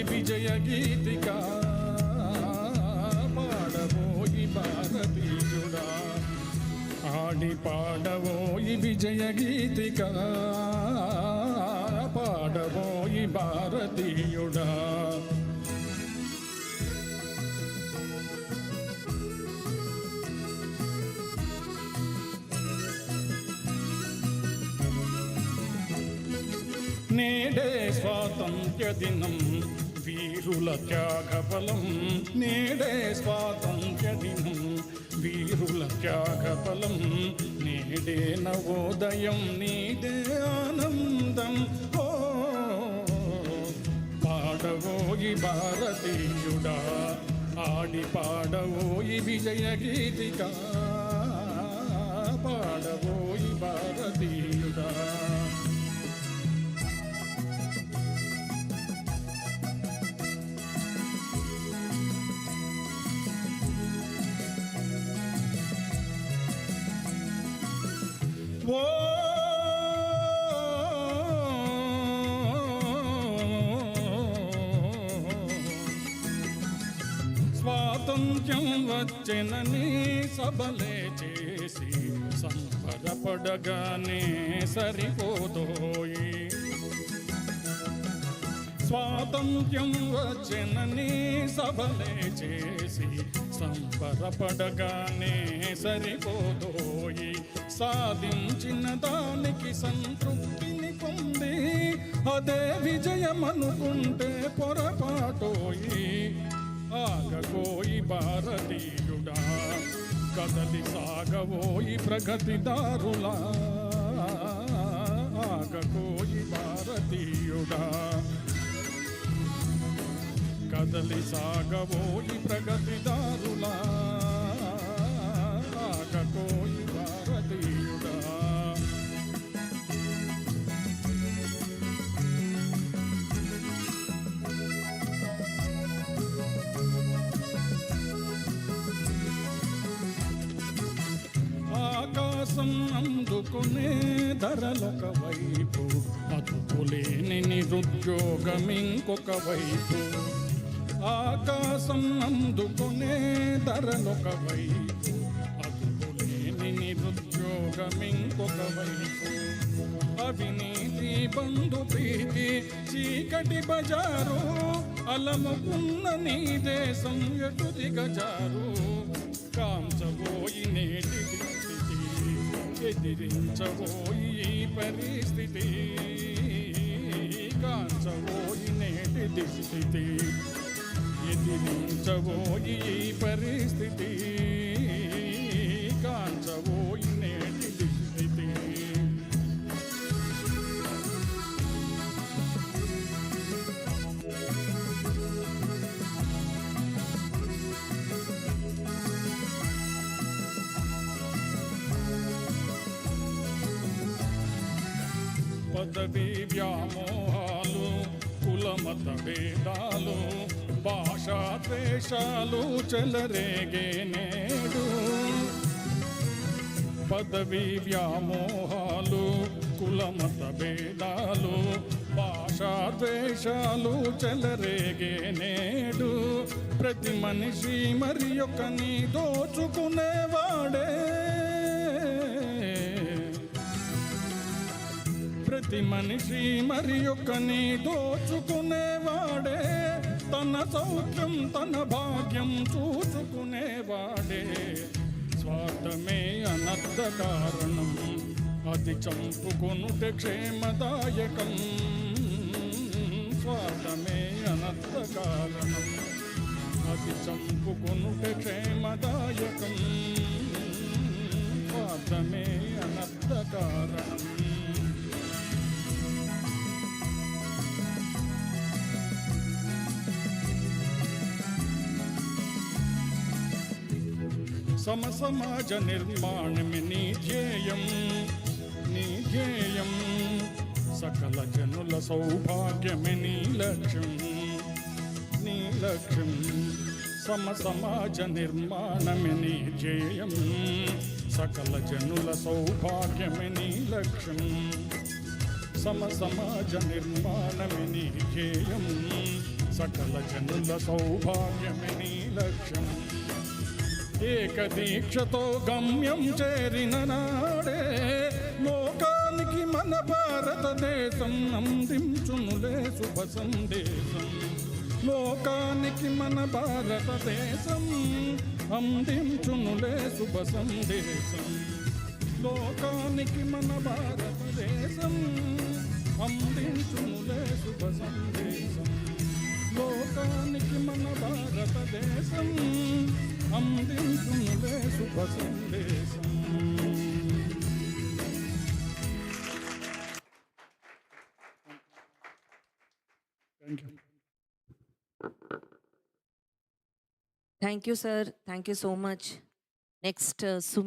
విజయ గీతికా పాడబోయి భారతీయుడా, ఆడి పాడబోయి విజయ గీతికా పాడబోయి భారతీయుడా. నేడే స్వాతంత్ర్య దినం వీరుల త్యాగఫలం, నేడే స్వాతంత్ర్య దినం వీరుల త్యాగఫలం, నేడే నవోదయం నీదే ఆనందం. ఓ పాడవోయి భారతీయుడా, ఆడి పాడవోయి విజయ గీతికా పాడవోయి భారతీయుడా. స్వాతంత్ర్యం వచ్చెనని సబలే చేసి సంబరపడగానే సరిపోదోయి, స్వాతంత్ర్యం వచ్చెనని సబలే చేసి సంబరపడగానే సరిపోదోయి, సాధించిన దానికి సంతృప్తిని పొంది అదే విజయమనుకుంటే పొరపాటోయి. ఆగబోయి భారతీయుడా, కదలి సాగబోయి ప్రగతిదారులా, ఆగబోయి భారతీయుడా, కదలి సాగబోయి ప్రగతిదారులా, ఆగబోయి భారతీయుడా. ఆకాశం అందుకునే ధరలొక వైపు, అతుకులేని నిరుద్యోగం ఇంకొక వైపు, ఆకాశం అందుకునే ధరలొక వైపు, అతుకులేని నిరుద్యోగం ఇంకొక వైపు, అవినీతి బంధు ప్రీతి చీకటి బజారు, అలముకున్న నీ దేశం ఎటు దిగజారు. కాంచబోయి నేటి స్థితి, ఎదిరించబోయి ఈ పరిస్థితి, కాంచబోయి నేటి స్థితి, ఎదిరించబోయి ఈ పరిస్థితి, కాంచబోయి నేటి స్థితి. పదవి వ్యామోహాలు, కులమత భేదాలు, భాషా ద్వేషాలు చెలరేగే నేడు, పదవి వ్యామోహాలు, కులమత భేదాలు, భాషా ద్వేషాలు చెలరేగే నేడు. ప్రతి మనిషి మరి ఒకని దోచుకునేవాడే, ప్రతి మనిషి మరి ఒకని దోచుకునేవాడే, తన సౌఖ్యం తన భాగ్యం చూసుకునేవాడే. స్వార్థమే అనర్థ కారణం, అది చంపుకొనుట క్షేమదాయకం, స్వార్థమే అనర్థ కారణం, అది చంపుకొనుట క్షేమదాయకం, స్వార్థమే అనర్థ కారణం. సమసమాజ నిర్మాణమే నీ ధ్యేయం, నీ ధ్యేయం, సకల జనుల సౌభాగ్యమే నీ లక్ష్యం, నీ లక్ష్యం. సమాజ నిర్మాణమే నీ ధ్యేయం, సకల జనుల సౌభాగ్యమే నీ లక్ష్యం. సమాజ నిర్మాణమే నీ ధ్యేయం, సకల జనుల సౌభాగ్యమే నీ లక్ష్యం. ఏకదీక్షతో గమ్యం చేరిన నాడే లోకానికి మన భారతదేశం అందించునులే శుభ సందేశం. లోకానికి మన భారతదేశం అందించునులే శుభ సందేశం. లోకానికి మన భారతదేశం అందించునులే శుభ సందేశం. లోకానికి మన భారతదేశం అందించునులే శుభ సందేశం. Thank you. Thank you, sir. Thank you so much. Next, Sumi.